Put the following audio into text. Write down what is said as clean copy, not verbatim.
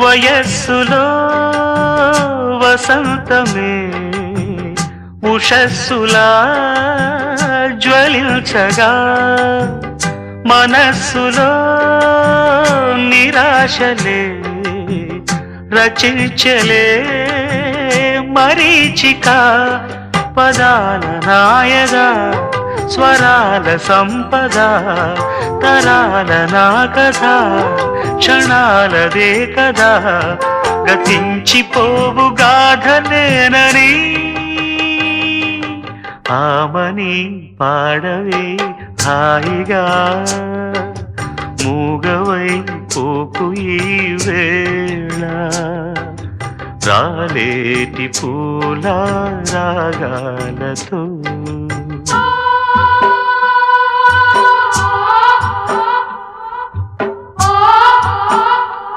వయస్సులో వసంతమే ఉషస్సులా జ్వలించగా మనస్సులో నిరాశలే రచించలే మరీచిక పదాల నాయగా స్వరాల సంపద తరాల నా కథ క్షణాలదే కదా గతించిపోవు గాథనేనని ఆమని పాడవే హాయిగా మూగవై పోకు ఈ వేళ రాలేటి పూల రాగాలతో